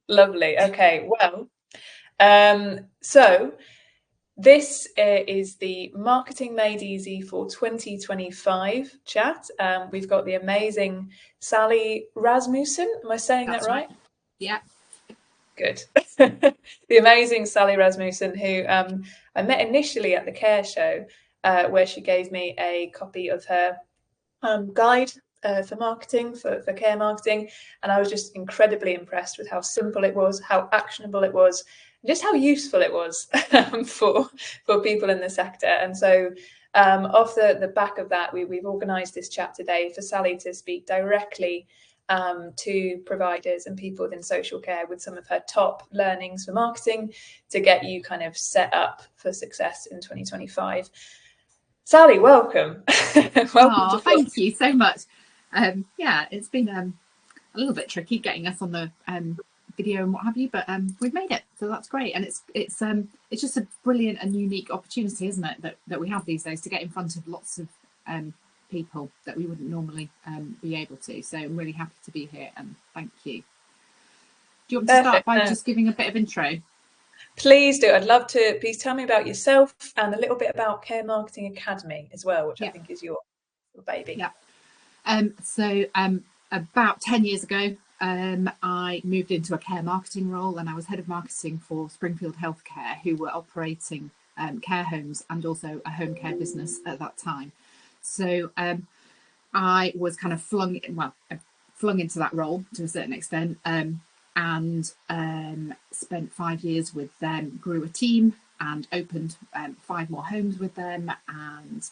Lovely. Okay. Well, so this is the Marketing Made Easy for 2025 chat. We've got the amazing Sally Rasmussen. Am I saying that That's right. right? Yeah. Good. The amazing Sally Rasmussen, who I met initially at the Care Show, where she gave me a copy of her guide for marketing, for care marketing. And I was just incredibly impressed with how simple it was, how actionable it was, and just how useful it was for people in the sector. And so off the back of that, we've organised this chat today for Sally to speak directly to providers and people within social care with some of her top learnings for marketing to get you kind of set up for success in 2025. Sally, welcome. Welcome to Thank you so much. Yeah, it's been a little bit tricky getting us on the video and what have you, but we've made it, so that's great. And it's just a brilliant and unique opportunity, isn't it, that we have these days to get in front of lots of people that we wouldn't normally be able to. So I'm really happy to be here, and thank you. Do you want me to start by just giving a bit of intro? Please do. I'd love to. Please tell me about yourself and a little bit about Care Marketing Academy as well, which I think is your baby. Yeah. So about 10 years ago, I moved into a care marketing role, and I was head of marketing for Springfield Healthcare, who were operating care homes and also a home care business at that time. So I was kind of flung into that role to a certain extent, and spent 5 years with them, grew a team and opened 5 more homes with them, and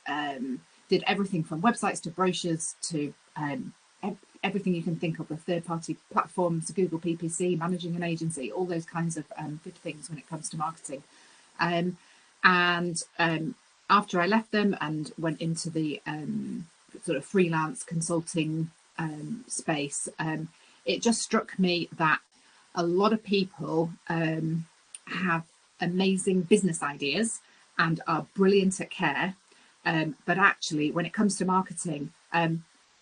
did everything from websites to brochures to everything you can think of, the third-party platforms, Google PPC, managing an agency, all those kinds of good things when it comes to marketing. And after I left them and went into the sort of freelance consulting space, it just struck me that a lot of people have amazing business ideas and are brilliant at care, but actually when it comes to marketing,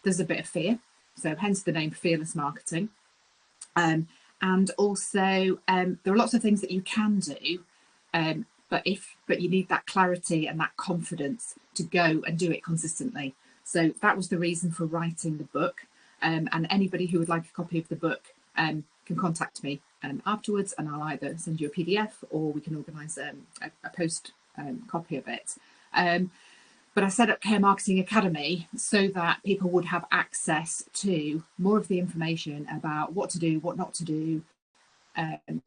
there's a bit of fear, so hence the name Fearless Marketing. And also there are lots of things that you can do, but you need that clarity and that confidence to go and do it consistently. So that was the reason for writing the book, and anybody who would like a copy of the book can contact me afterwards, and I'll either send you a PDF or we can organise a post copy of it. But I set up Care Marketing Academy so that people would have access to more of the information about what to do, what not to do,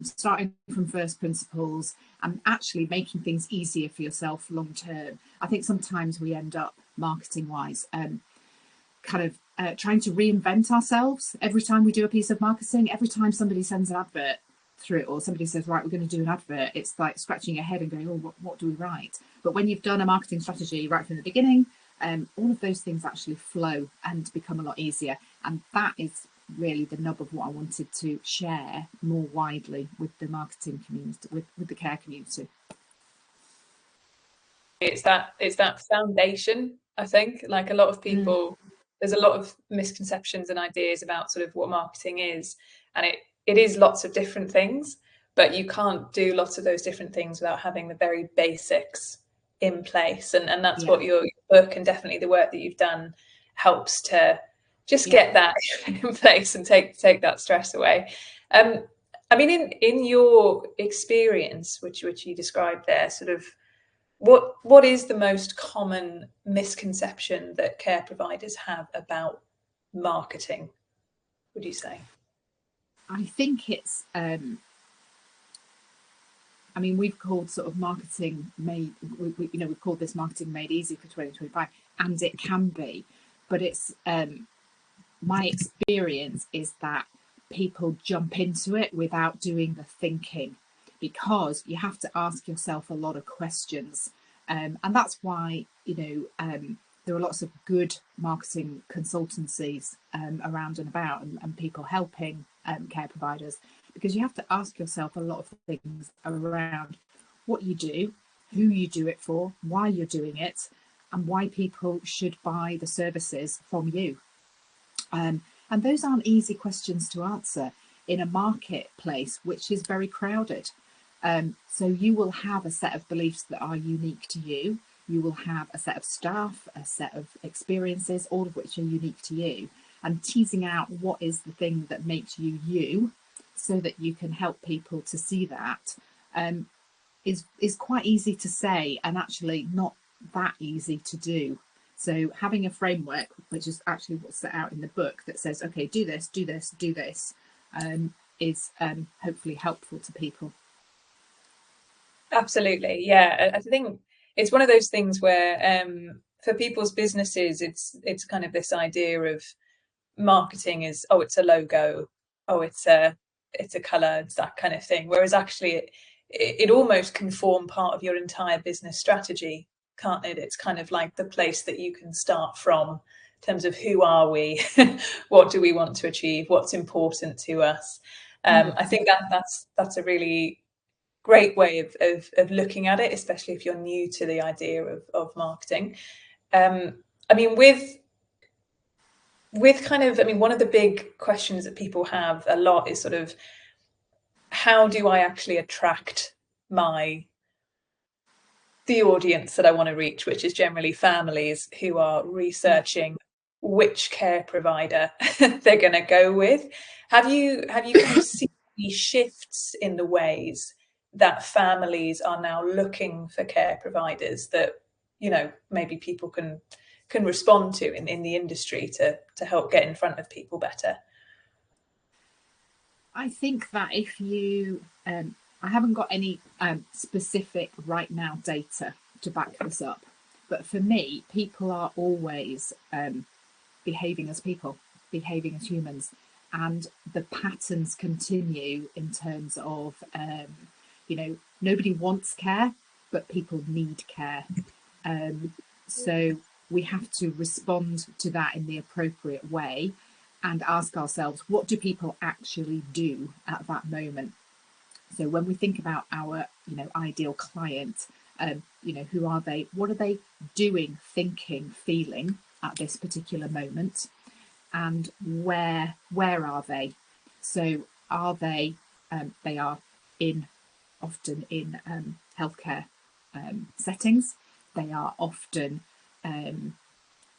starting from first principles and actually making things easier for yourself long term. I think sometimes we end up marketing wise trying to reinvent ourselves every time we do a piece of marketing. Every time somebody sends an advert through, or somebody says, right, we're going to do an advert, it's like scratching your head and going, oh, what do we write? But when you've done a marketing strategy right from the beginning, all of those things actually flow and become a lot easier. And that is really the nub of what I wanted to share more widely with the marketing community, with the care community. It's that foundation, I think. Like a lot of people, there's a lot of misconceptions and ideas about sort of what marketing is, and it is lots of different things, but you can't do lots of those different things without having the very basics in place. And that's what your book and definitely the work that you've done helps to just get that in place and take that stress away. I mean, in your experience, which you described there, sort of what is the most common misconception that care providers have about marketing, would you say? I think it's I mean, we've called sort of marketing made, we've called this Marketing Made Easy for 2025, and it can be, but it's my experience is that people jump into it without doing the thinking, because you have to ask yourself a lot of questions, and that's why there are lots of good marketing consultancies around and about, and people helping care providers, because you have to ask yourself a lot of things around what you do, who you do it for, why you're doing it, and why people should buy the services from you. And those aren't easy questions to answer. in a marketplace which is very crowded. So you will have a set of beliefs that are unique to you. You will have a set of staff, a set of experiences, all of which are unique to you. And teasing out what is the thing that makes you you, so that you can help people to see that, is quite easy to say, and actually not that easy to do. So having a framework, which is actually what's set out in the book, that says, okay, do this, do this, do this, is hopefully helpful to people. Absolutely, yeah. I think it's one of those things where for people's businesses, it's kind of this idea of marketing is, oh, it's a logo, oh, it's a color, it's that kind of thing. Whereas actually, it almost can form part of your entire business strategy, can't it? It's kind of like the place that you can start from in terms of who are we, what do we want to achieve, what's important to us. I think that's a really great way of looking at it, especially if you're new to the idea of marketing. I mean, with kind of, I mean, one of the big questions that people have a lot is sort of, how do I actually attract the audience that I want to reach, which is generally families who are researching which care provider they're going to go with. Have you kind of seen any shifts in the ways that families are now looking for care providers that, maybe people can respond to in the industry to help get in front of people better? I think that if you, I haven't got any specific right now data to back this up, but for me, people are always behaving as people, behaving as humans, and the patterns continue in terms of, nobody wants care, but people need care. So we have to respond to that in the appropriate way and ask ourselves, what do people actually do at that moment? So when we think about our, ideal client, who are they? What are they doing, thinking, feeling at this particular moment? And where are they? So are they? They are often in healthcare settings. They are often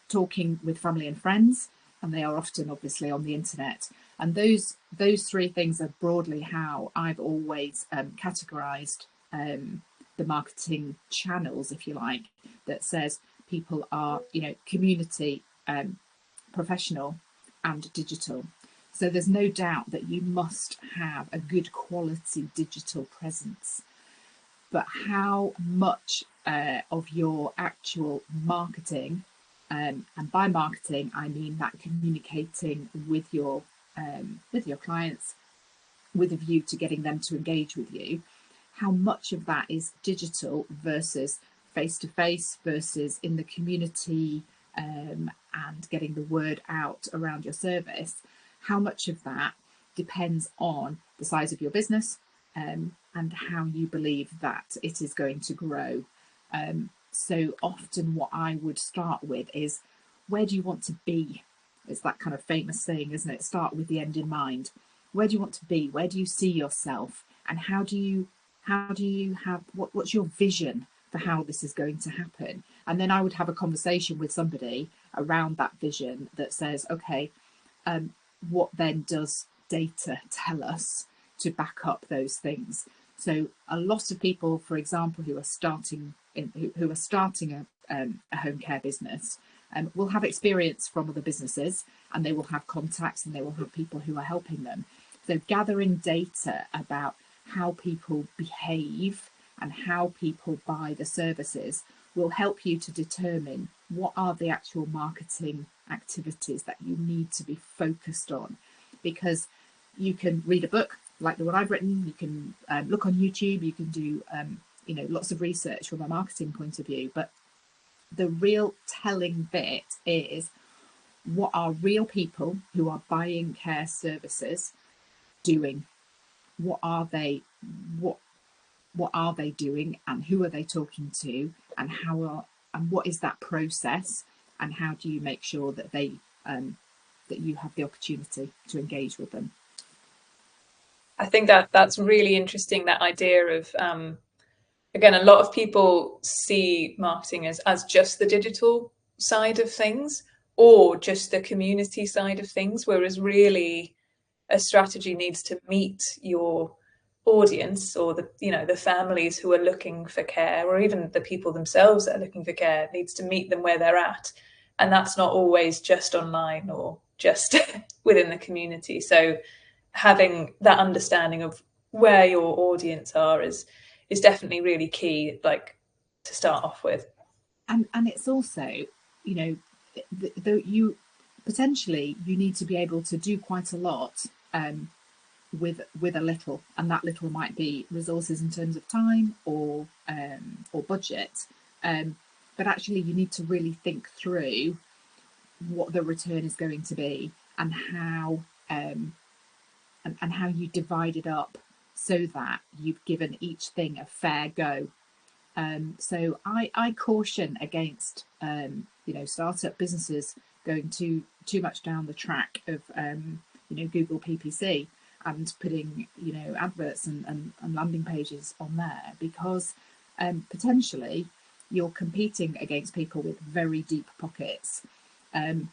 talking with family and friends, and they are often obviously on the internet. And those three things are broadly how I've always categorized the marketing channels, if you like, that says people are, community, professional, and digital. So there's no doubt that you must have a good quality digital presence. But how much of your actual marketing, and by marketing I mean that communicating with your clients with a view to getting them to engage with you, how much of that is digital versus face to face versus in the community, and getting the word out around your service, how much of that depends on the size of your business, and how you believe that it is going to grow. So often what I would start with is, where do you want to be? It's that kind of famous saying, isn't it? Start with the end in mind. Where do you want to be? Where do you see yourself? And how do you have, what's your vision for how this is going to happen? And then I would have a conversation with somebody around that vision that says, okay, what then does data tell us to back up those things? So a lot of people, for example, who are starting a home care business, will have experience from other businesses, and they will have contacts, and they will have people who are helping them. So gathering data about how people behave and how people buy the services will help you to determine what are the actual marketing activities that you need to be focused on. Because you can read a book like the one I've written, you can look on YouTube, you can do lots of research from a marketing point of view, but the real telling bit is, what are real people who are buying care services doing? What are they doing, and who are they talking to, and what is that process, and how do you make sure that they that you have the opportunity to engage with them? I think that that's really interesting, that idea of again, a lot of people see marketing as just the digital side of things or just the community side of things, whereas really a strategy needs to meet your audience, or the, you know, the families who are looking for care, or even the people themselves that are looking for care, needs to meet them where they're at. And that's not always just online or just within the community. So having that understanding of where your audience are is definitely really key, like, to start off with. And it's also, you know, you potentially you need to be able to do quite a lot with a little, and that little might be resources in terms of time or budget. But actually, you need to really think through what the return is going to be, and how you divide it up so that you've given each thing a fair go. So I caution against startup businesses going too much down the track of Google PPC and putting adverts and landing pages on there, because potentially you're competing against people with very deep pockets, and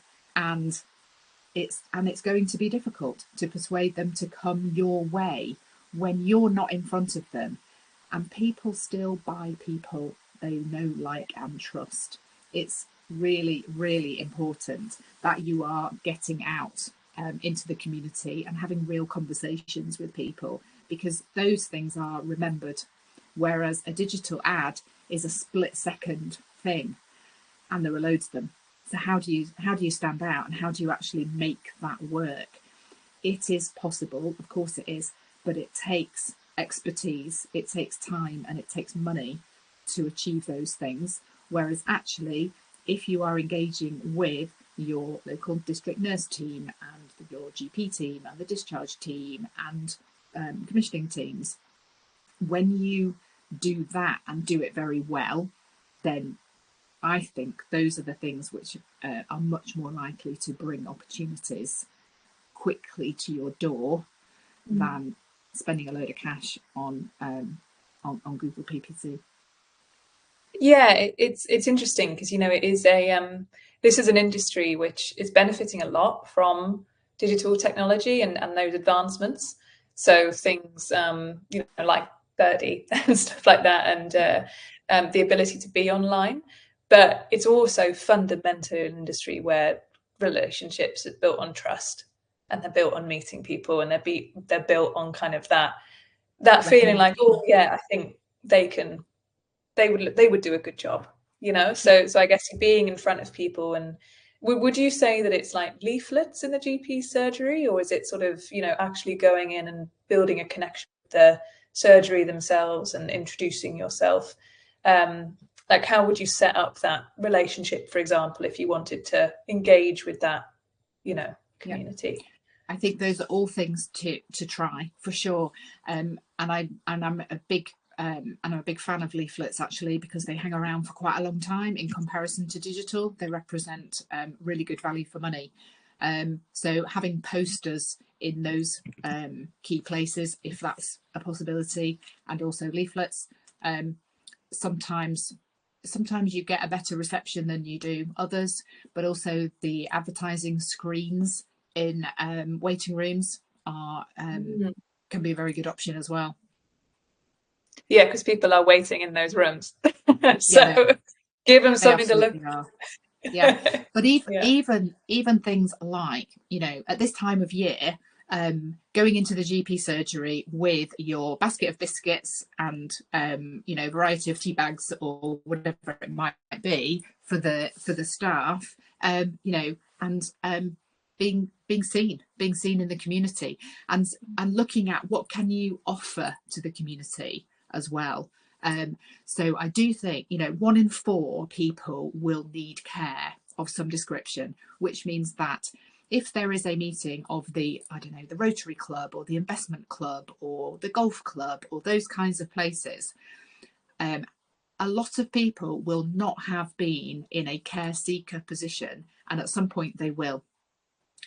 it's going to be difficult to persuade them to come your way when you're not in front of them. And people still buy people they know, like, and trust. It's really, really important that you are getting out into the community and having real conversations with people, because those things are remembered. Whereas a digital ad is a split-second thing, and there are loads of them. So how do you stand out, and how do you actually make that work? It is possible, of course it is, but it takes expertise, it takes time, and it takes money to achieve those things. Whereas actually, if you are engaging with your local district nurse team and your GP team and the discharge team and commissioning teams, when you do that and do it very well, then I think those are the things which are much more likely to bring opportunities quickly to your door than spending a load of cash on Google PPC. Yeah, it's interesting because, you know, it is this is an industry which is benefiting a lot from digital technology and those advancements. So things like Birdie and stuff like that, and the ability to be online. But it's also fundamental an industry where relationships are built on trust, and they're built on meeting people, and they're built on kind of that feeling like, oh yeah, I think they would do a good job, you know. So I guess being in front of people. And would you say that it's like leaflets in the GP surgery, or is it sort of, you know, actually going in and building a connection with the surgery themselves and introducing yourself? Like, how would you set up that relationship, for example, if you wanted to engage with that, you know, community? Yeah. I think those are all things to try for sure. And I'm a big fan of leaflets, actually, because they hang around for quite a long time in comparison to digital. They represent really good value for money. So having posters in those key places, if that's a possibility, and also leaflets, sometimes you get a better reception than you do others. But also the advertising screens in waiting rooms are can be a very good option as well. Yeah, because people are waiting in those rooms. So Yeah, give them they something to look. absolutely are. Yeah, but Yeah. even things like, you know, at this time of year, going into the GP surgery with your basket of biscuits and variety of tea bags or whatever it might be for the staff, and being seen in the community, and looking at what can you offer to the community as well. So I do think, 1 in 4 people will need care of some description, which means that if there is a meeting of the Rotary Club or the Investment Club or the Golf Club or those kinds of places, a lot of people will not have been in a care seeker position, and at some point they will.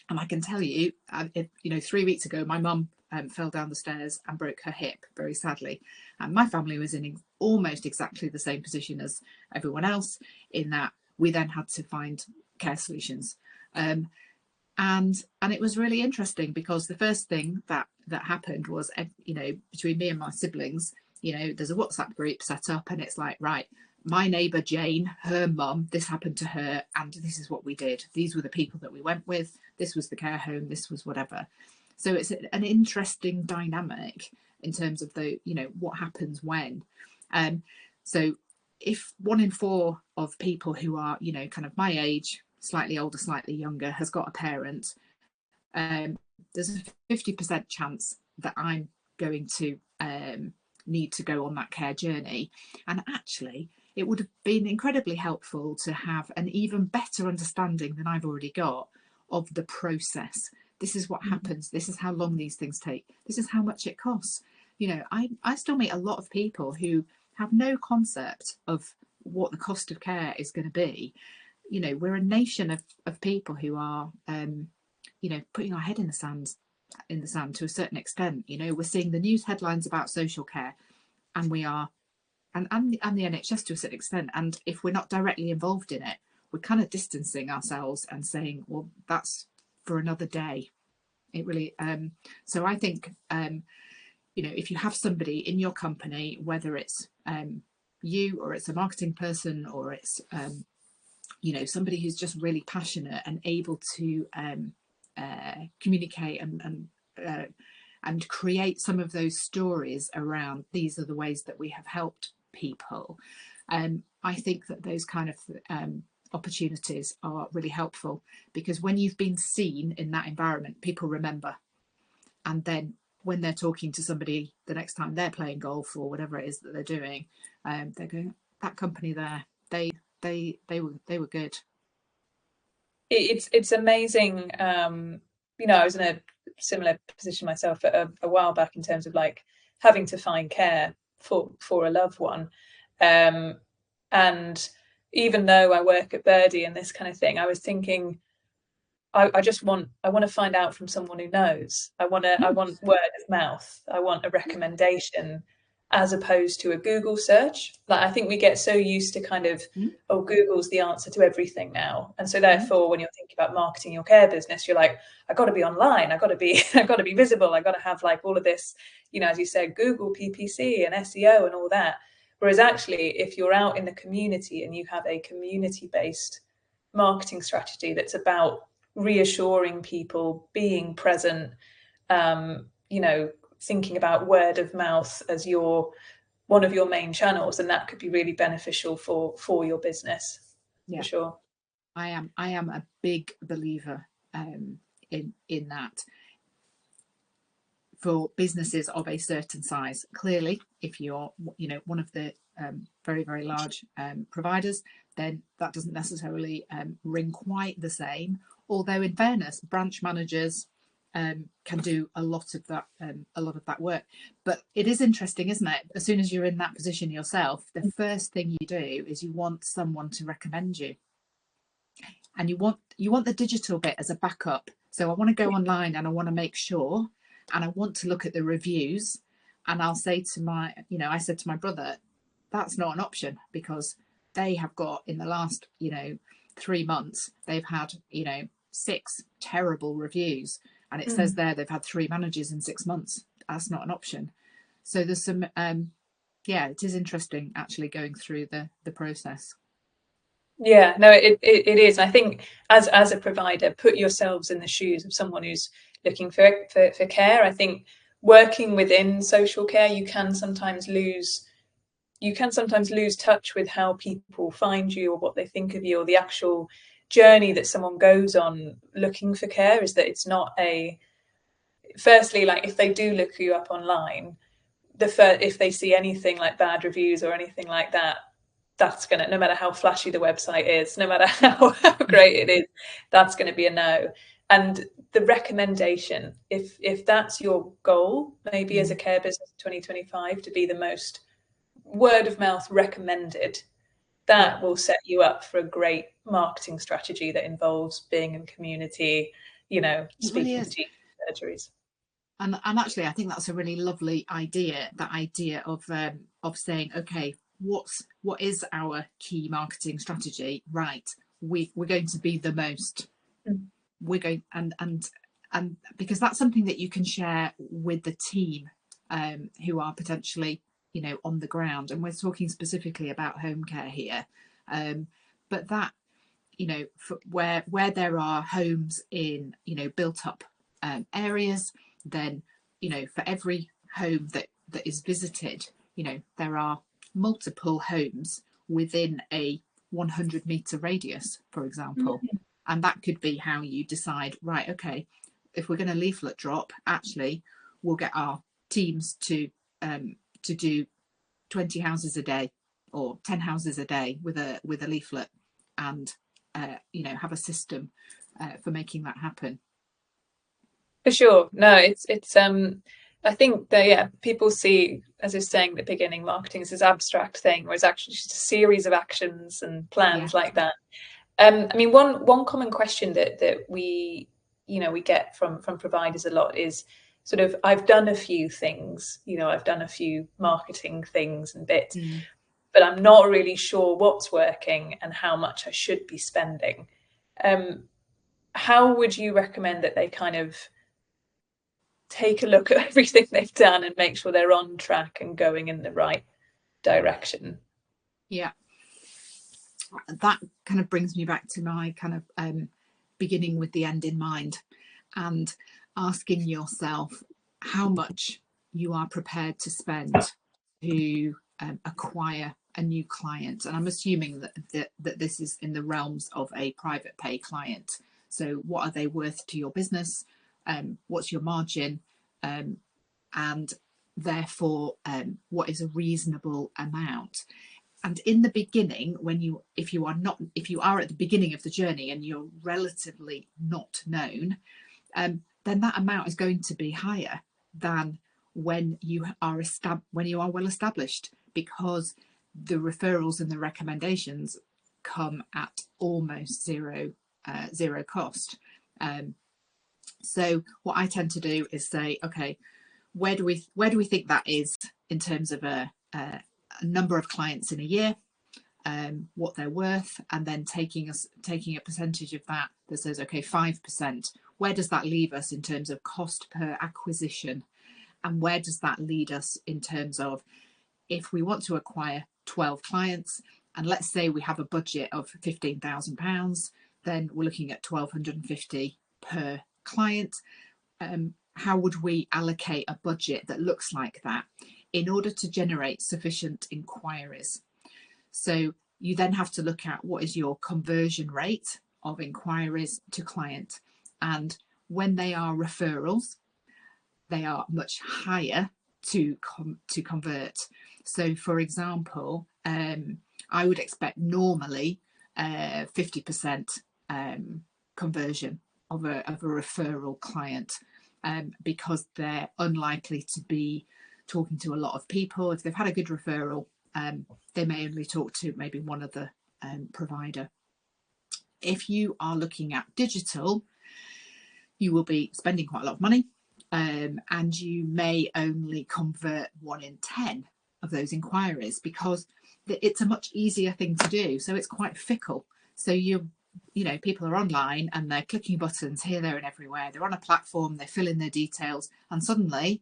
And I can tell you, 3 weeks ago, my mum fell down the stairs and broke her hip, very sadly. And my family was in almost exactly the same position as everyone else, in that we then had to find care solutions. And it was really interesting, because the first thing that happened was, between me and my siblings, there's a WhatsApp group set up, and it's like, right, my neighbour Jane, her mum, this happened to her, and this is what we did. These were the people that we went with. This was the care home. This was whatever. So it's an interesting dynamic in terms of what happens when. So if 1 in 4 of people who are, kind of my age, slightly older, slightly younger, has got a parent, there's a 50% chance that I'm going to need to go on that care journey. And actually, it would have been incredibly helpful to have an even better understanding than I've already got of the process. This is what happens. This is how long these things take. This is how much it costs. I still meet a lot of people who have no concept of what the cost of care is going to be. We're a nation of people who are, putting our head in the sand to a certain extent. We're seeing the news headlines about social care, and we are, and the NHS to a certain extent. And if we're not directly involved in it, we're kind of distancing ourselves and saying, well, that's for another day. It really, so I think, if you have somebody in your company, whether it's you, or it's a marketing person, or it's somebody who's just really passionate and able to communicate and create some of those stories around, these are the ways that we have helped people. I think that those kind of opportunities are really helpful, because when you've been seen in that environment, people remember. And then when they're talking to somebody the next time they're playing golf or whatever it is that they're doing, they're going, that company there, they were good. It's amazing. I was in a similar position myself a while back, in terms of like having to find care for a loved one, and even though I work at Birdie and this kind of thing, I was thinking, I want to find out from someone who knows. I want word of mouth. I want a recommendation, as opposed to a Google search. Like, I think we get so used to kind of, oh, Google's the answer to everything now. And so therefore, when you're thinking about marketing your care business, you're like, I got to be online. I got to be visible. I got to have like all of this, as you said, Google PPC and SEO and all that. Whereas actually, if you're out in the community and you have a community-based marketing strategy that's about reassuring people, being present, thinking about word of mouth as one of your main channels, and that could be really beneficial for your business. For sure. I am a big believer in that. For businesses of a certain size, clearly, if you're one of the very, very large providers, then that doesn't necessarily ring quite the same. Although, in fairness, branch managers can do a lot of that work. But it is interesting, isn't it? As soon as you're in that position yourself, the first thing you do is you want someone to recommend you, and you want the digital bit as a backup. So I want to go online and I want to make sure, and I want to look at the reviews, and I'll say to I said to my brother, that's not an option, because they have got, in the last 3 months, they've had 6 terrible reviews, and it says there they've had 3 managers in 6 months. That's not an option. So there's some it is interesting actually going through the process. Yeah, no, it is. I think as a provider, put yourselves in the shoes of someone who's looking for care. I think working within social care, you can sometimes lose touch with how people find you, or what they think of you, or the actual journey that someone goes on looking for care. Is that it's not firstly, like, if they do look you up online, if they see anything like bad reviews or anything like that, that's gonna, no matter how flashy the website is, no matter how great it is, that's going to be a no. And the recommendation, if that's your goal, maybe as a care business 2025, to be the most word of mouth recommended, that will set you up for a great marketing strategy that involves being in community, speaking to GP surgeries. And actually, I think that's a really lovely idea. That idea of saying, okay, what is our key marketing strategy? Right, we're going to be the most. Mm. We're going and because that's something that you can share with the team who are potentially, you know, on the ground. And we're talking specifically about home care here, but that, you know, where there are homes in, you know, built up areas, then, you know, for every home that is visited, you know, there are multiple homes within a 100-meter radius, for example. Mm. And that could be how you decide, right, okay, if we're going to leaflet drop, actually we'll get our teams to do 20 houses a day or 10 houses a day with a leaflet, and you know, have a system for making that happen. For sure. No, it's I think that, yeah, people see, as I was saying at the beginning, marketing is this abstract thing, whereas actually just a series of actions and Yeah. plans like that. I mean, one common question that we, you know, we get from providers a lot is sort of, I've done a few things, you know, I've done a few marketing things and bits, Mm. but I'm not really sure what's working and how much I should be spending. Um, how would you recommend that they kind of take a look at everything they've done and make sure they're on track and going in the right direction? Yeah, that kind of brings me back to my kind of beginning with the end in mind, and asking yourself how much you are prepared to spend to acquire a new client. And I'm assuming that this is in the realms of a private pay client. So what are they worth to your business? What's your margin? And therefore, what is a reasonable amount? And in the beginning, when you if you are at the beginning of the journey and you're relatively not known, then that amount is going to be higher than when you are well established, because the referrals and the recommendations come at almost zero cost. So what I tend to do is say, okay, where do we think that is in terms of a number of clients in a year, what they're worth, and then taking a percentage of that says, okay, 5%. Where does that leave us in terms of cost per acquisition? And where does that lead us in terms of, if we want to acquire 12 clients, and let's say we have a budget of £15,000, then we're looking at 1,250 per client. How would we allocate a budget that looks like that in order to generate sufficient inquiries? So you then have to look at, what is your conversion rate of inquiries to client? And when they are referrals, they are much higher to convert. So, for example, I would expect normally 50% conversion of a referral client, because they're unlikely to be talking to a lot of people. If they've had a good referral, they may only talk to maybe one other provider. If you are looking at digital, you will be spending quite a lot of money, and you may only convert 1 in 10 of those inquiries, because it's a much easier thing to do. So it's quite fickle. So you know, people are online and they're clicking buttons here, there, and everywhere. They're on a platform, they fill in their details, and suddenly,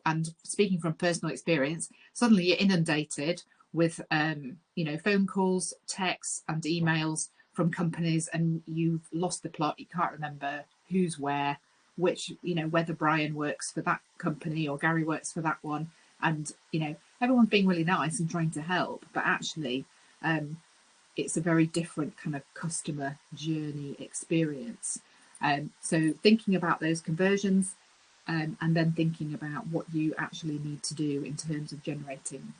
and speaking from personal experience, suddenly you're inundated with you know, phone calls, texts, and emails from companies, and you've lost the plot. You can't remember who's where, which, you know, whether Brian works for that company or Gary works for that one. And, you know, everyone's being really nice and trying to help, but actually it's a very different kind of customer journey experience. So thinking about those conversions, and then thinking about what you actually need to do in terms of generating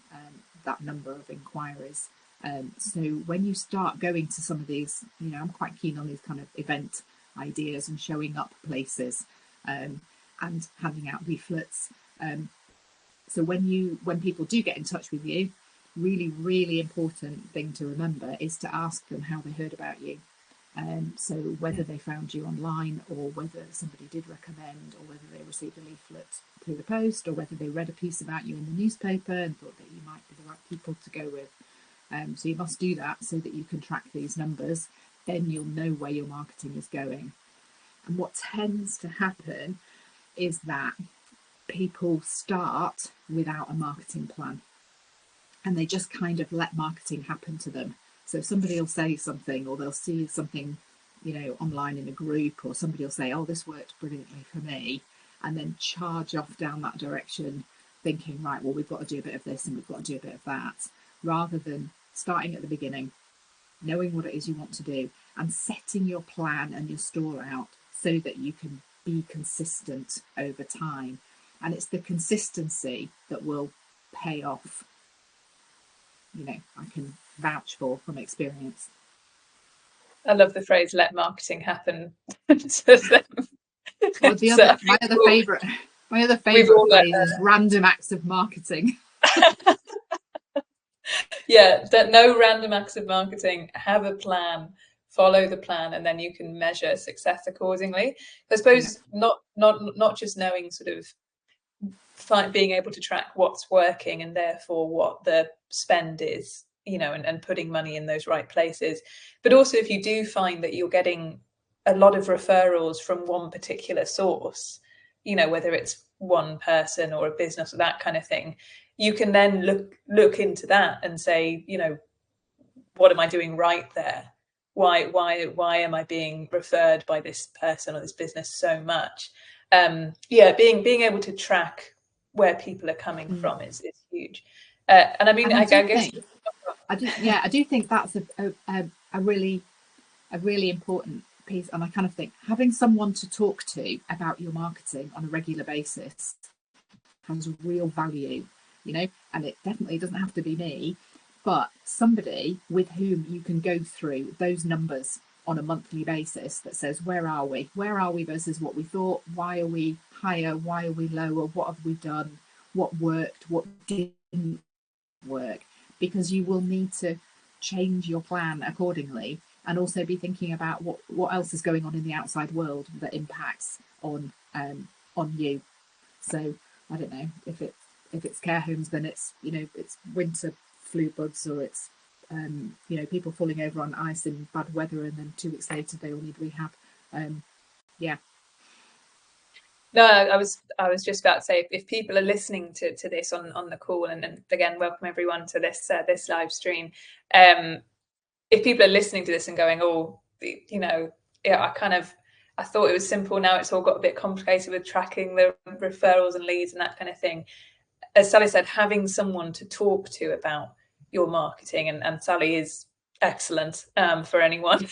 that number of inquiries. So when you start going to some of these, you know, I'm quite keen on these kind of event ideas and showing up places, and handing out leaflets. So when people do get in touch with you, really, really important thing to remember is to ask them how they heard about you. So whether they found you online, or whether somebody did recommend, or whether they received a leaflet through the post, or whether they read a piece about you in the newspaper and thought that you might be the right people to go with. So you must do that so that you can track these numbers. Then you'll know where your marketing is going. And what tends to happen is that people start without a marketing plan, and they just kind of let marketing happen to them. So somebody will say something, or they'll see something, online in a group, or somebody will say, oh, this worked brilliantly for me, and then charge off down that direction, thinking, right, well, we've got to do a bit of this and we've got to do a bit of that, rather than starting at the beginning, knowing what it is you want to do, and setting your plan and your store out so that you can be consistent over time. And it's the consistency that will pay off. I can vouch for from experience. I love the phrase "let marketing happen" to them. Well, my other favourite phrase is random acts of marketing. Yeah, that no random acts of marketing. Have a plan, follow the plan, and then you can measure success accordingly. I suppose not just knowing sort of being able to track what's working and therefore what the spend is, and putting money in those right places. But also, if you do find that you're getting a lot of referrals from one particular source, whether it's one person or a business or that kind of thing, you can then look into that and say, what am I doing right there? Why am I being referred by this person or this business so much? Being able to track where people are coming from is huge. And I mean, I guess I do think that's a really important piece. And I kind of think having someone to talk to about your marketing on a regular basis has real value, and it definitely doesn't have to be me, but somebody with whom you can go through those numbers on a monthly basis that says, where are we versus what we thought? Why are we higher? Why are we lower? What have we done? What worked? What didn't work? Because you will need to change your plan accordingly, and also be thinking about what else is going on in the outside world that impacts on you. So I don't know, if it's care homes, then it's it's winter flu bugs, or it's people falling over on ice in bad weather and then 2 weeks later they all need rehab. No, I was just about to say, if people are listening to this on the call, and again, welcome everyone to this live stream. If people are listening to this and going, oh, I thought it was simple. Now it's all got a bit complicated with tracking the referrals and leads and that kind of thing. As Sally said, having someone to talk to about your marketing, and Sally is excellent for anyone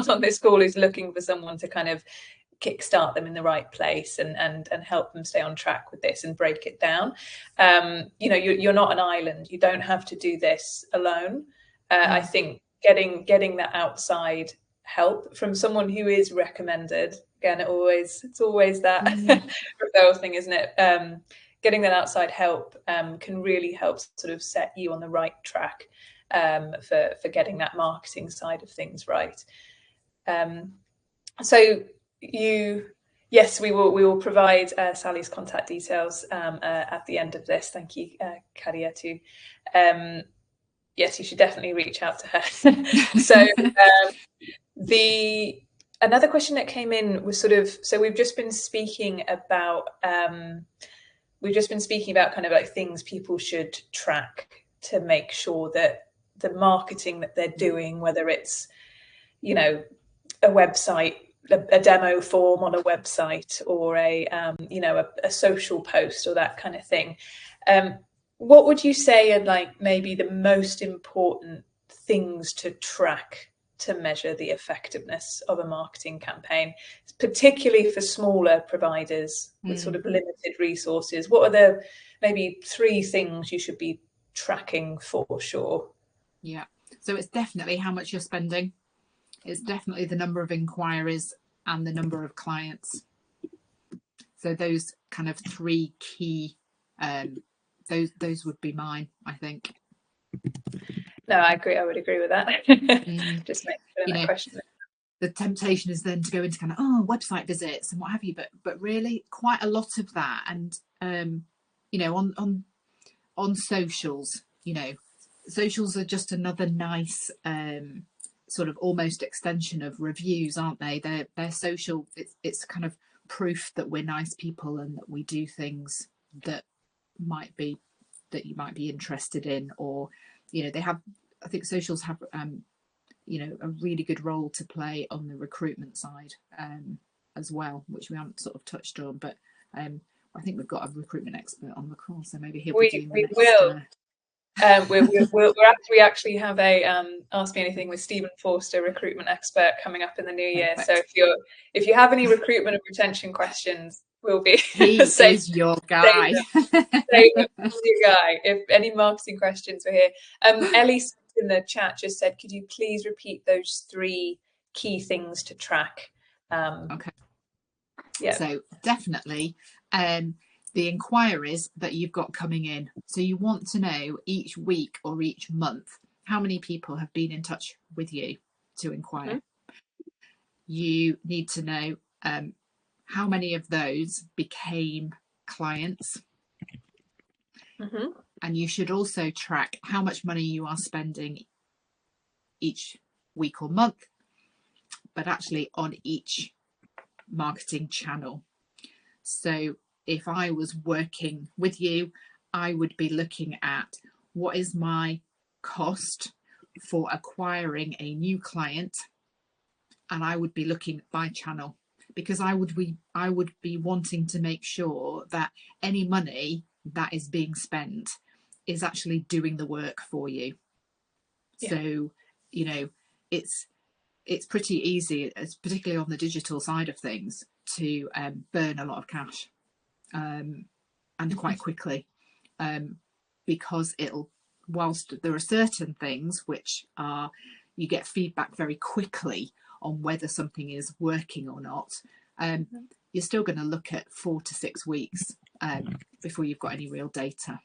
on this call who's looking for someone to kind of kickstart them in the right place and help them stay on track with this and break it down. You're not an island. You don't have to do this alone. I think getting that outside help from someone who is recommended, again, it's always that referral thing, isn't it? Getting that outside help can really help sort of set you on the right track for getting that marketing side of things right. Yes, we will provide Sally's contact details at the end of this. Thank you, Karia, too. Yes, you should definitely reach out to her. So another question that came in was so we've just been speaking about kind of like things people should track to make sure that the marketing that they're doing, whether it's a website, a demo form on a website, or a social post or that kind of thing. What would you say are like maybe the most important things to track to measure the effectiveness of a marketing campaign, particularly for smaller providers with sort of limited resources? What are the maybe 3 things you should be tracking for sure? Yeah, so it's definitely how much you're spending. It's definitely the number of inquiries and the number of clients. So those kind of 3 key, those would be mine, I think. No, I agree. I would agree with that. Just make sure that question. the temptation is then to go into kind of website visits and what have you, but really quite a lot of that, and you know, on socials, you know, socials are just another nice sort of almost extension of reviews, aren't they? They're social. It's kind of proof that we're nice people and that we do things that might be that you might be interested in, or you know, they have. I think socials have you know, a really good role to play on the recruitment side as well, which we haven't sort of touched on. But I think we've got a recruitment expert on the call, so maybe he'll be doing the next. Will. We actually have a Ask Me Anything with Stephen Forster recruitment expert coming up in the new year. So if you have any recruitment and retention questions, we'll be he is your guy. Your guy. If any marketing questions, we're here. Ellie in the chat just said, could you please repeat those 3 key things to track? Okay. Yeah. So definitely the inquiries that you've got coming in. So you want to know each week or each month how many people have been in touch with you to inquire. You need to know how many of those became clients. And you should also track how much money you are spending each week or month, but actually on each marketing channel. So if I was working with you, I would be looking at what is my cost for acquiring a new client, and I would be looking by channel, because I would be wanting to make sure that any money that is being spent is actually doing the work for you. Yeah. So, you know, it's pretty easy, particularly on the digital side of things, to burn a lot of cash and quite quickly, because whilst there are certain things which are, you get feedback very quickly on whether something is working or not, you're still going to look at 4 to 6 weeks before you've got any real data.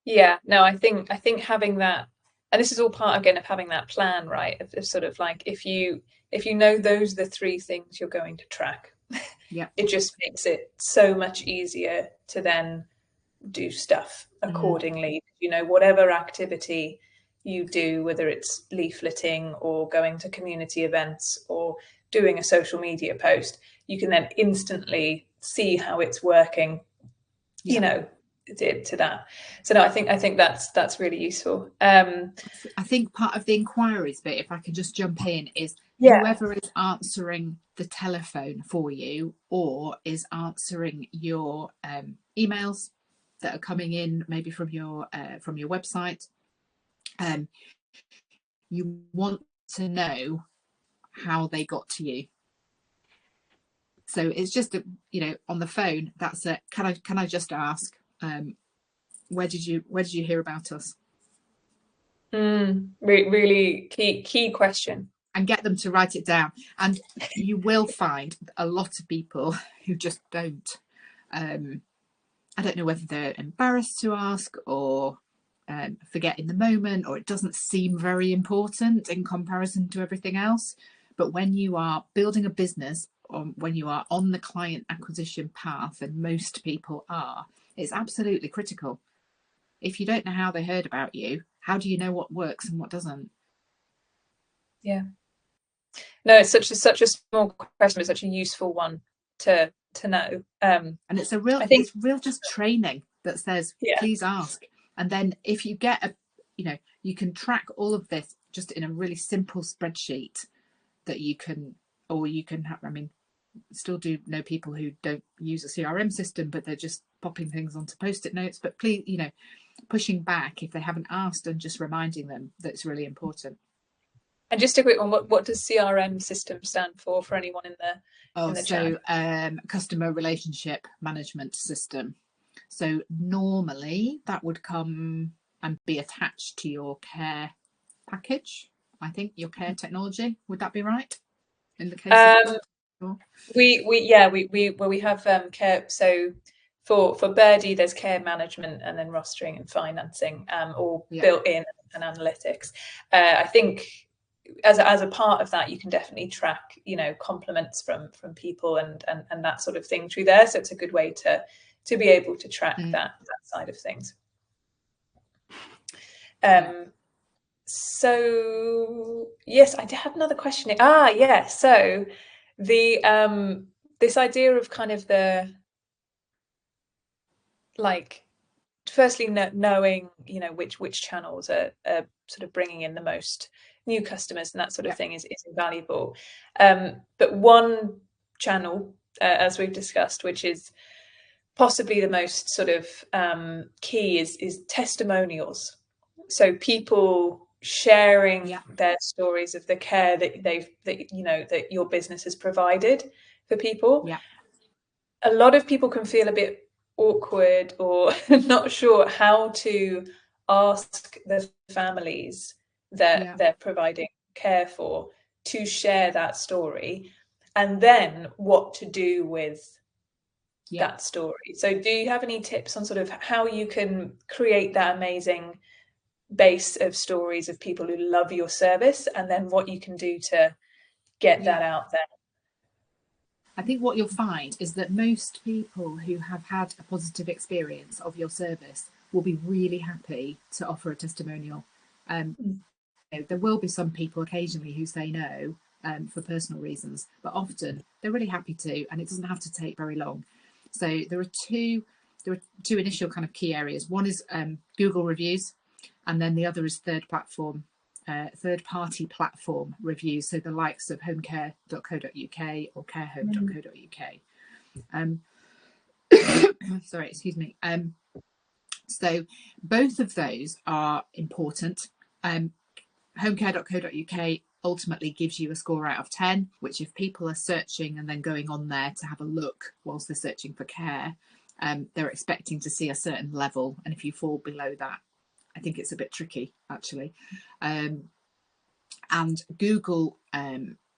Yeah, no, I think having that, and this is all part again of having that plan, right? Of sort of like, if you know those are the 3 things you're going to track, yeah, it just makes it so much easier to then do stuff accordingly. You know, whatever activity you do, whether it's leafleting or going to community events or doing a social media post, you can then instantly see how it's working. Yeah. You know, to that. So no, I think that's really useful. I think part of the inquiries bit, if I can just jump in, is whoever is answering the telephone for you or is answering your emails that are coming in, maybe from your website. You want to know how they got to you. So it's just on the phone. That's it. Can I just ask, where did you hear about us? Really key question. And get them to write it down. And you will find a lot of people who just don't. I don't know whether they're embarrassed to ask or forget in the moment, or it doesn't seem very important in comparison to everything else. But when you are building a business, or when you are on the client acquisition path, and most people are, it's absolutely critical. If you don't know how they heard about you, how do you know what works and what doesn't? Yeah. No, it's such a small question, but such a useful one to know. And it's it's real just training that says, please ask. And then if you get you can track all of this just in a really simple spreadsheet that you can have. I mean, still do know people who don't use a CRM system, but they're just popping things onto Post-it notes. But please, pushing back if they haven't asked and just reminding them that it's really important. And just a quick one, what does CRM system stand for anyone in the chat? Customer relationship management system. So normally that would come and be attached to your care package. I think your care technology. Would that be right? In the case of we have care. So for Birdie, there's care management and then rostering and financing, all built in, and analytics. I think as a part of that, you can definitely track, you know, compliments from people and that sort of thing through there. So it's a good way to be able to track that side of things. So yes, I had another question. Yeah. So the this idea of kind of the, like, firstly knowing, you know, which channels are sort of bringing in the most new customers and that sort of thing is invaluable. But one channel, as we've discussed, which is possibly the most sort of key, is testimonials. So people sharing their stories of the care that you know that your business has provided for people. A lot of people can feel a bit awkward or not sure how to ask the families that they're providing care for to share that story, and then what to do with that story. So do you have any tips on sort of how you can create that amazing base of stories of people who love your service, and then what you can do to get that out there? I think what you'll find is that most people who have had a positive experience of your service will be really happy to offer a testimonial. There will be some people occasionally who say no for personal reasons, but often they're really happy to, and it doesn't have to take very long. So there are two initial kind of key areas. One is Google reviews, and then the other is third-party platform reviews, so the likes of homecare.co.uk or carehome.co.uk. Sorry, excuse me. So both of those are important. Homecare.co.uk ultimately gives you a score out of 10, which if people are searching and then going on there to have a look whilst they're searching for care, they're expecting to see a certain level. And if you fall below that, I think it's a bit tricky, actually. And Google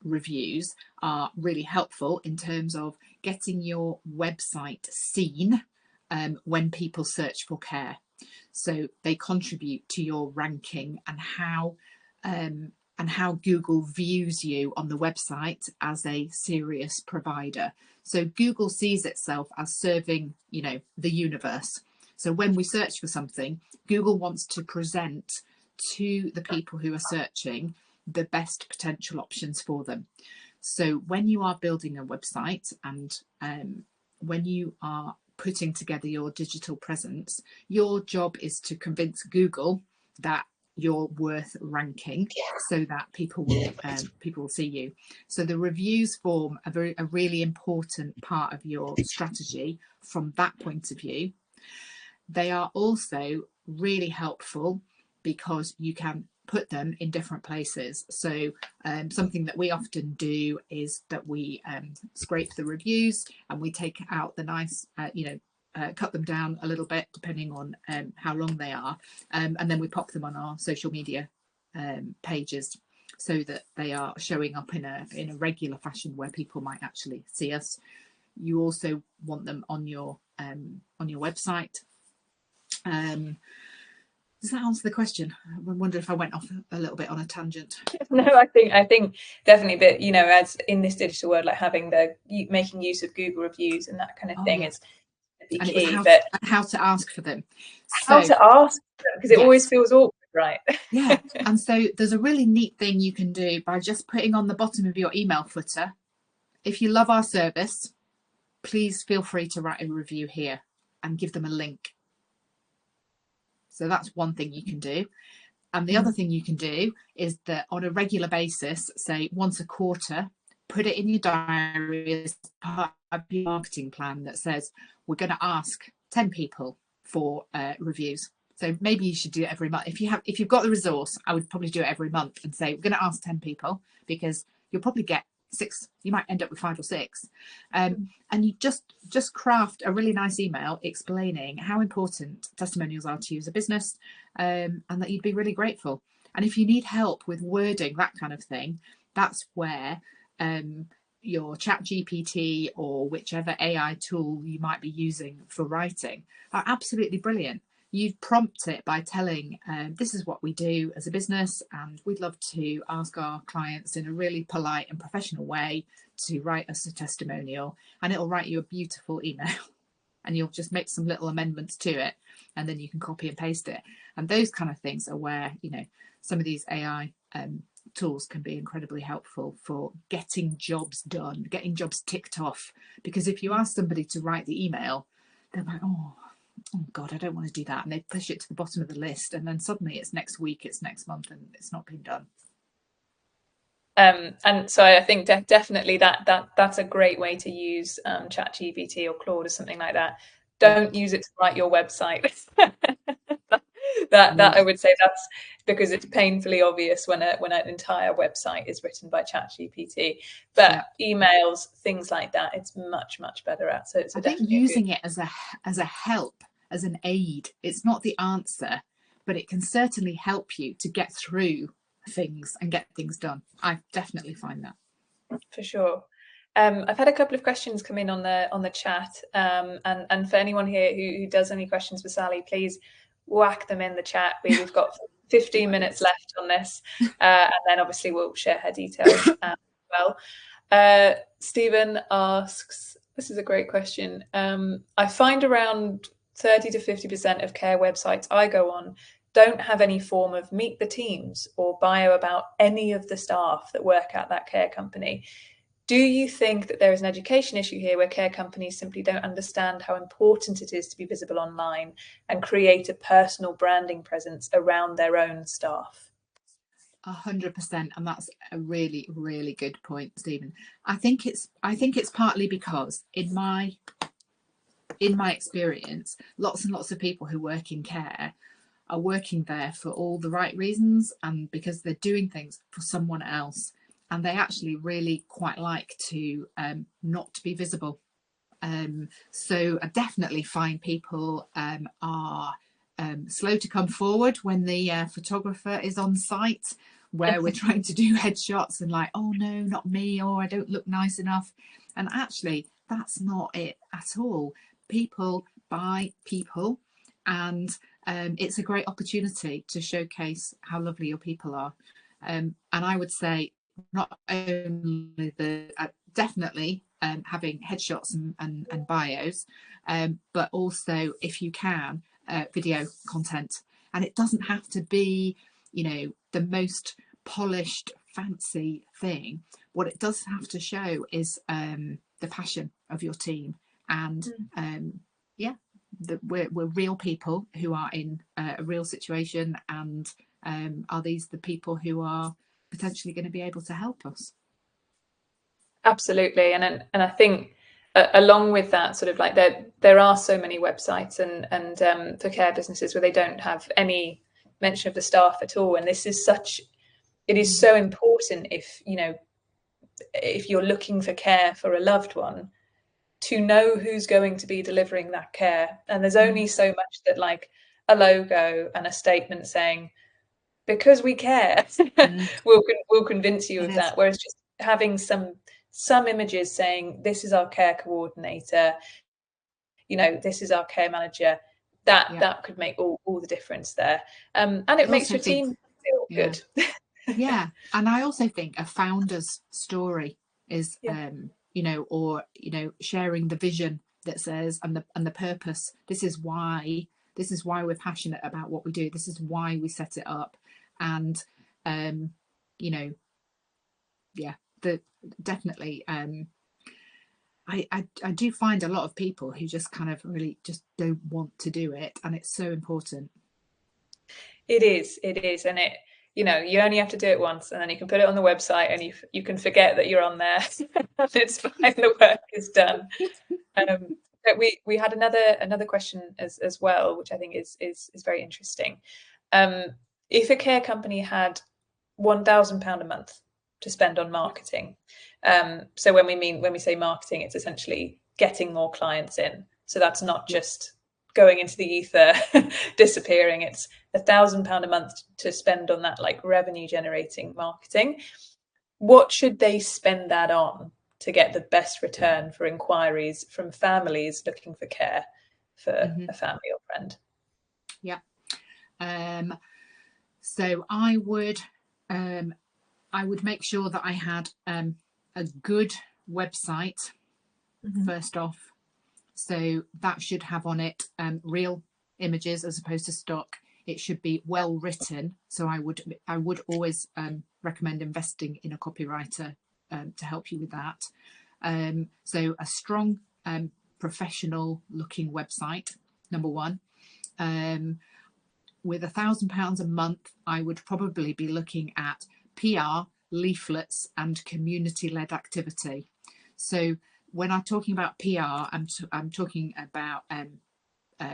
reviews are really helpful in terms of getting your website seen when people search for care. So they contribute to your ranking and how Google views you on the website as a serious provider. So Google sees itself as serving, you know, the universe. So when we search for something, Google wants to present to the people who are searching the best potential options for them. So when you are building a website and when you are putting together your digital presence, your job is to convince Google that you're worth ranking, so that people will see you. So the reviews form a really important part of your strategy from that point of view. They are also really helpful because you can put them in different places. So something that we often do is that we scrape the reviews and we take out the nice, cut them down a little bit depending on how long they are, and then we pop them on our social media pages so that they are showing up in a regular fashion where people might actually see us. You also want them on your website. Does that answer the question? I wonder if I went off a little bit on a tangent. No, I think definitely that, you know, as in this digital world, like making use of Google reviews and that kind of thing is and key. It was how to ask for them. How to ask for them, because it always feels awkward, right? Yeah. And so there's a really neat thing you can do by just putting on the bottom of your email footer, if you love our service, please feel free to write a review here, and give them a link. So that's one thing you can do. And the other thing you can do is that on a regular basis, say once a quarter, put it in your diary as part of your marketing plan that says, we're going to ask 10 people for reviews. So maybe you should do it every month. If you've got the resource, I would probably do it every month and say, we're going to ask 10 people, because you'll probably get 6, you might end up with 5 or 6. And you just craft a really nice email explaining how important testimonials are to you as a business, and that you'd be really grateful. And if you need help with wording, that kind of thing, that's where your ChatGPT or whichever AI tool you might be using for writing are absolutely brilliant. you'd prompt it by telling, this is what we do as a business, and we'd love to ask our clients in a really polite and professional way to write us a testimonial, and it'll write you a beautiful email. And you'll just make some little amendments to it, and then you can copy and paste it. And those kind of things are where, you know, some of these AI tools can be incredibly helpful for getting jobs done, getting jobs ticked off. Because if you ask somebody to write the email, they're like, oh God, I don't want to do that. And they push it to the bottom of the list. And then suddenly it's next week, it's next month, and it's not been done. And so I think definitely that's a great way to use ChatGPT or Claude or something like that. Don't use it to write your website. that I would say that's because it's painfully obvious when an entire website is written by ChatGPT. But emails, things like that, it's much better at. So it's I think using it as a help, as an aid. It's not the answer, but it can certainly help you to get through things and get things done. I definitely find that. For sure. I've had a couple of questions come in on the chat, and for anyone here who does any questions for Sally, please whack them in the chat. We've got 15 minutes left on this, and then obviously we'll share her details as well. Stephen asks, this is a great question. I find around 30 to 50% of care websites I go on don't have any form of meet the teams or bio about any of the staff that work at that care company. Do you think that there is an education issue here where care companies simply don't understand how important it is to be visible online and create a personal branding presence around their own staff? 100%, and that's a really, really good point, Stephen. I think it's partly because in my experience, lots and lots of people who work in care are working there for all the right reasons, and because they're doing things for someone else, and they actually really quite like to not to be visible. So I definitely find people are slow to come forward when the photographer is on site, where we're trying to do headshots and like, oh no, not me, or I don't look nice enough. And actually that's not it at all. People buy people, and it's a great opportunity to showcase how lovely your people are. And I would say not only definitely having headshots and bios, but also, if you can, video content. And it doesn't have to be, you know, the most polished, fancy thing. What it does have to show is the passion of your team, and we're real people who are in a real situation, and are these the people who are potentially going to be able to help us? Absolutely. And I think along with that, sort of like there are so many websites and for care businesses where they don't have any mention of the staff at all. And this is it is so important if you're looking for care for a loved one, to know who's going to be delivering that care. And there's only so much that like a logo and a statement saying, because we care, will convince you of that. Whereas just having some images saying, this is our care coordinator, this is our care manager, that could make all the difference there. And it makes your team feel good. Yeah. And I also think a founder's story is sharing the vision that says, and the purpose. This is why we're passionate about what we do. This is why we set it up. And definitely I do find a lot of people who just kind of really just don't want to do it, and it's so important. It is, and it, you only have to do it once, and then you can put it on the website, and you can forget that you're on there. And it's fine, the work is done. But we had another question as well, which I think is very interesting. If a care company had £1,000 a month to spend on marketing, so when we say marketing, it's essentially getting more clients in. So that's not just going into the ether, disappearing. It's £1,000 a month to spend on that, like, revenue generating marketing. What should they spend that on to get the best return for inquiries from families looking for care for a family or friend? Yeah. So I would make sure that I had a good website first off. So that should have on it real images as opposed to stock. It should be well written. So I would always recommend investing in a copywriter to help you with that. So a strong professional looking website, number one. With £1,000 a month, I would probably be looking at PR, leaflets, and community-led activity. So when I'm talking about PR, I'm talking about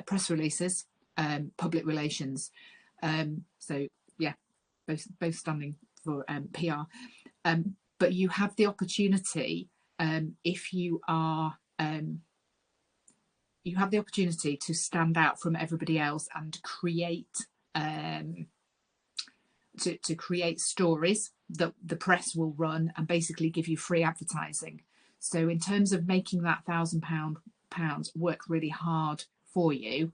press releases, public relations. So yeah, both standing for PR. But you have the opportunity, if you are you have the opportunity to stand out from everybody else and create to create stories that the press will run and basically give you free advertising. So in terms of making that £1,000 work really hard for you,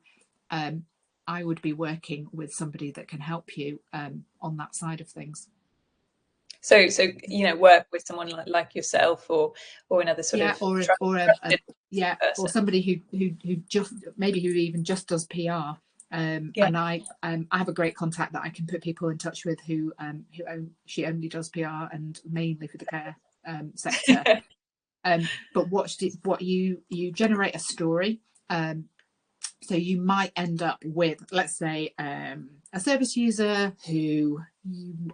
I would be working with somebody that can help you on that side of things. So work with someone like yourself, or another sort of or somebody who just maybe who even just does PR. And I have a great contact that I can put people in touch with who she only does PR and mainly for the care sector. But what you generate a story. So you might end up with, let's say, a service user who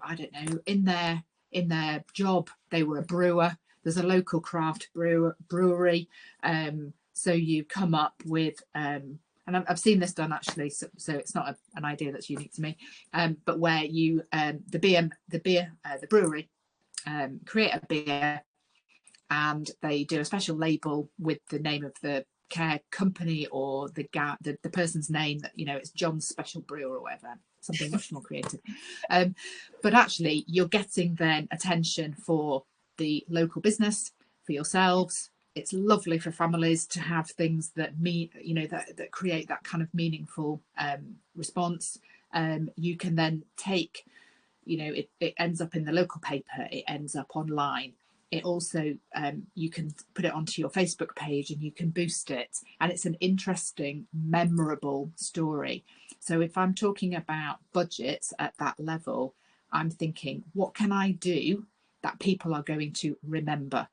I don't know, in their job they were a brewer. There's a local craft brewery. So you come up with and I've seen this done actually, so it's not an idea that's unique to me, but where you the brewery create a beer and they do a special label with the name of the care company or the person's name, that it's John's Special Brew or whatever, something much more creative. But actually you're getting then attention for the local business, for yourselves. It's lovely for families to have things that that create that kind of meaningful response. You can then take, it ends up in the local paper, it ends up online. It also, you can put it onto your Facebook page and you can boost it. And it's an interesting, memorable story. So if I'm talking about budgets at that level, I'm thinking, what can I do that people are going to remember?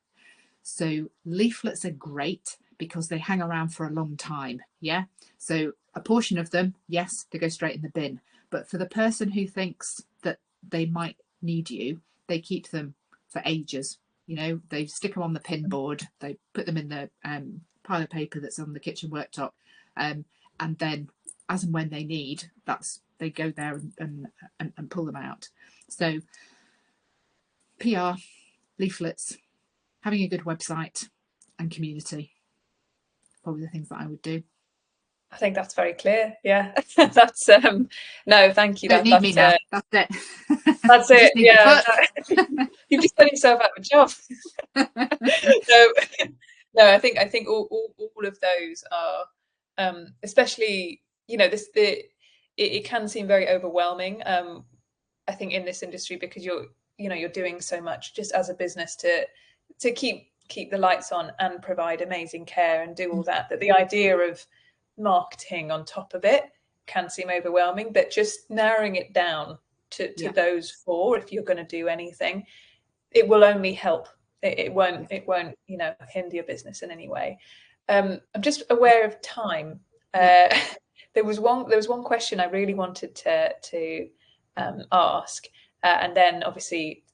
So leaflets are great because they hang around for a long time. Yeah. So a portion of them, yes, they go straight in the bin. But for the person who thinks that they might need you, they keep them for ages. They stick them on the pin board, they put them in the pile of paper that's on the kitchen worktop, and then as and when they need, they go there and pull them out. So PR, leaflets, having a good website, and community, probably the things that I would do. I think that's very clear. Yeah, that's no, thank you. Don't need me now. That's it. That's it. Yeah, you've just done yourself out of a job. No, I think all of those are, especially it can seem very overwhelming. I think in this industry, because you're doing so much just as a business to keep the lights on and provide amazing care and do all that the idea of marketing on top of it can seem overwhelming, but just narrowing it down to those four, if you're going to do anything, it will only help. It won't hinder your business in any way. I'm just aware of time. There was one question I really wanted to ask, and then obviously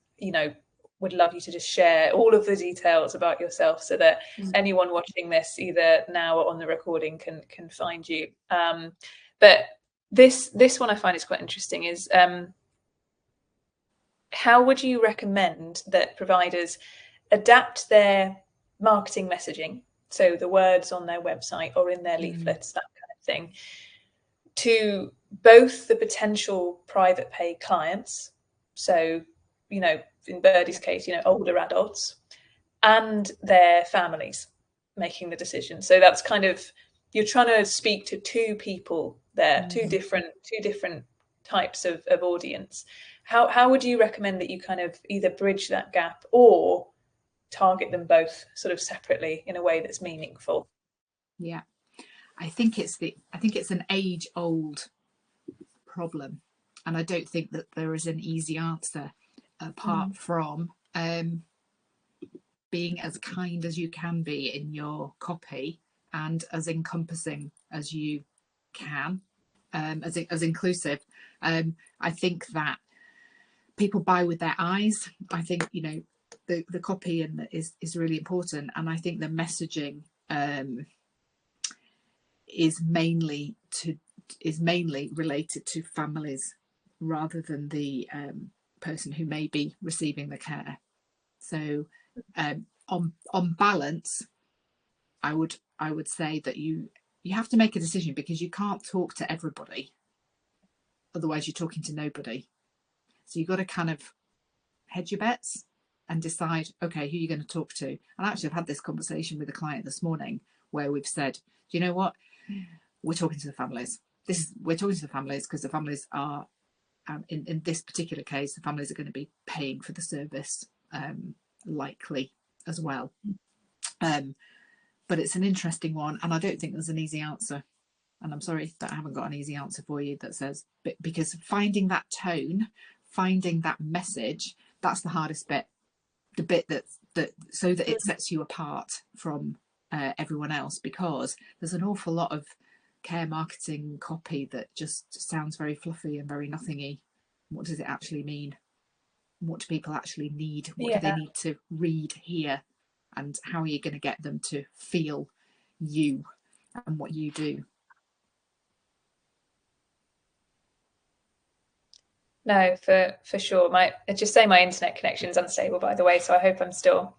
would love you to just share all of the details about yourself so that anyone watching this either now or on the recording can find you. But this one I find is quite interesting is how would you recommend that providers adapt their marketing messaging, so the words on their website or in their leaflets, that kind of thing, to both the potential private pay clients, so in Birdie's case, older adults, and their families making the decision. So that's kind of, you're trying to speak to two people there, two different types of audience. How would you recommend that you kind of either bridge that gap or target them both sort of separately in a way that's meaningful? Yeah, I think it's an age-old problem, and I don't think that there is an easy answer apart from being as kind as you can be in your copy and as encompassing as you can, as inclusive. I think that people buy with their eyes. I think, you know, the copy is really important, and I think the messaging is mainly related to families rather than the person who may be receiving the care. So on balance, I would say that you have to make a decision, because you can't talk to everybody, otherwise you're talking to nobody. So you've got to kind of hedge your bets and decide, okay, who you're going to talk to. And actually, I've had this conversation with a client this morning where we've said, do you know what, we're talking to the families. We're talking to the families because the families are in this particular case, the families are going to be paying for the service, likely as well. But it's an interesting one, and I don't think there's an easy answer. And I'm sorry that I haven't got an easy answer for you that says, because finding that tone, finding that message, that's the hardest bit. The bit that so that it sets you apart from everyone else, because there's an awful lot of care marketing copy that just sounds very fluffy and very nothingy. What does it actually mean? What do people actually need? What do they need to read here? And how are you going to get them to feel you and what you do? No, for sure. My internet connection's unstable, by the way, so I hope I'm still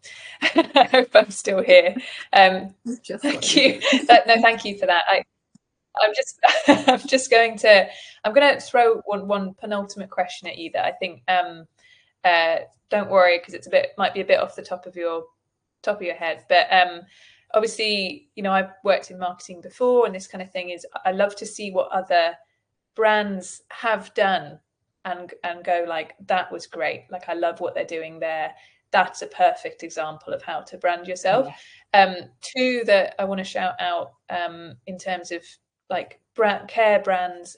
here. Thank you. No, thank you for that. I'm just going to throw one penultimate question at you that I think don't worry, because might be a bit off the top of your head, but obviously, you know, I've worked in marketing before, and this kind of thing I love to see what other brands have done and go like, that was great, like I love what they're doing there, that's a perfect example of how to brand yourself. Two that I want to shout out in terms of like care brands,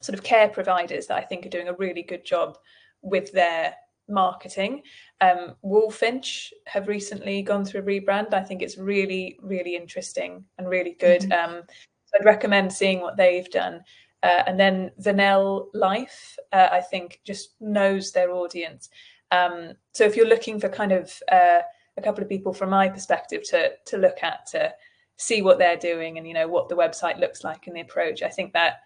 sort of care providers that I think are doing a really good job with their marketing. Woolfinch have recently gone through a rebrand. I think it's really, really interesting and really good. So I'd recommend seeing what they've done. And then Vanel Life, I think, just knows their audience. So if you're looking for kind of a couple of people from my perspective to look at, to see what they're doing and, you know, what the website looks like and the approach, I think that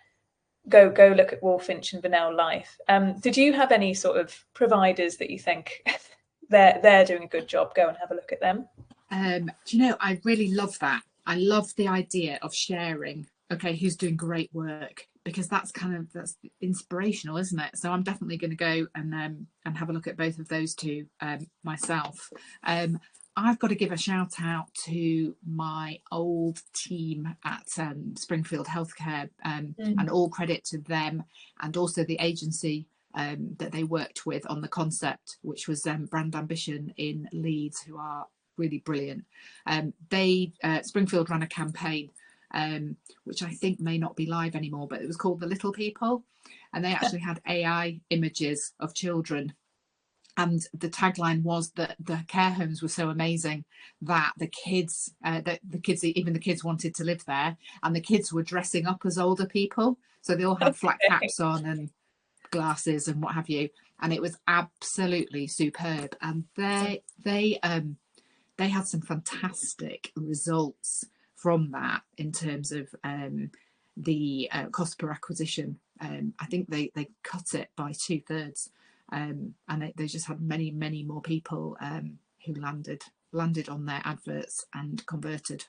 go look at Woolfinch and Vanel Life. Did you have any sort of providers that you think they're doing a good job? Go and have a look at them. Do you know, I really love that. I love the idea of sharing, okay, who's doing great work, because that's inspirational, isn't it? So I'm definitely going to go and have a look at both of those two myself. I've got to give a shout out to my old team at Springfield Healthcare, and all credit to them, and also the agency that they worked with on the concept, which was Brand Ambition in Leeds, who are really brilliant. Springfield ran a campaign which I think may not be live anymore, but it was called The Little People, and they actually had AI images of children, and the tagline was that the care homes were so amazing that the kids wanted to live there, and the kids were dressing up as older people, so they all had flat caps on and glasses and what have you, and it was absolutely superb. And they had some fantastic results from that in terms of the cost per acquisition. I think they cut it by 2/3, and they just had many more people who landed on their adverts and converted.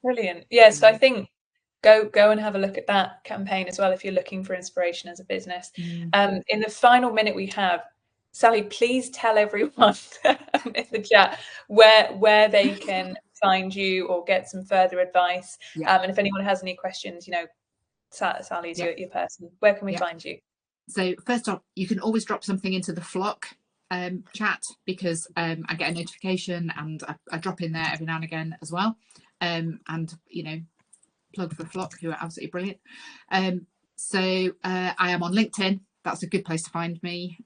Brilliant. Yes, I think go and have a look at that campaign as well if you're looking for inspiration as a business. In the final minute we have, Sally, please tell everyone in the chat where they can find you or get some further advice. And if anyone has any questions, you know, Sally's Yeah, your person, where can we yeah. find you? So first off, you can always drop something into the flock chat, because I get a notification and I drop in there every now and again as well. And plug for flock, who are absolutely brilliant. So I am on LinkedIn. That's a good place to find me.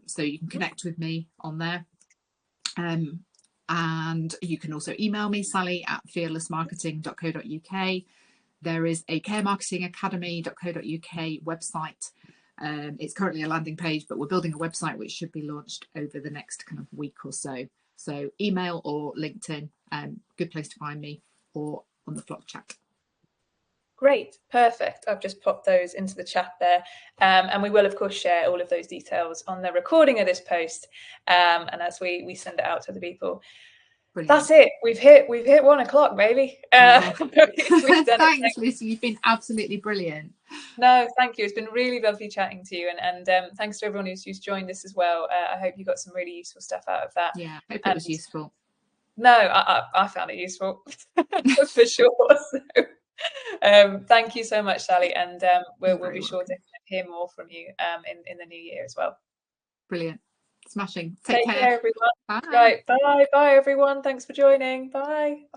So you can connect with me on there. And you can also email me, sally@fearlessmarketing.co.uk. There is a caremarketingacademy.co.uk website. It's currently a landing page, but we're building a website which should be launched over the next kind of week or so. So email or LinkedIn, good place to find me, or on the flock chat. Great, perfect. I've just popped those into the chat there. And we will, of course, share all of those details on the recording of this post, and as we send it out to the people. Brilliant. That's it. We've hit 1 o'clock, baby. We've done Thanks, Lucy. You've been absolutely brilliant. No, thank you. It's been really lovely chatting to you, and thanks to everyone who's joined us as well. I hope you got some really useful stuff out of that. Yeah, I hope it was useful. No, I found it useful for sure. So, thank you so much, Sally, and we'll be sure to hear more from you in the new year as well. Brilliant. Smashing. Take care, everyone. Bye. Right, bye everyone. Thanks for joining. Bye.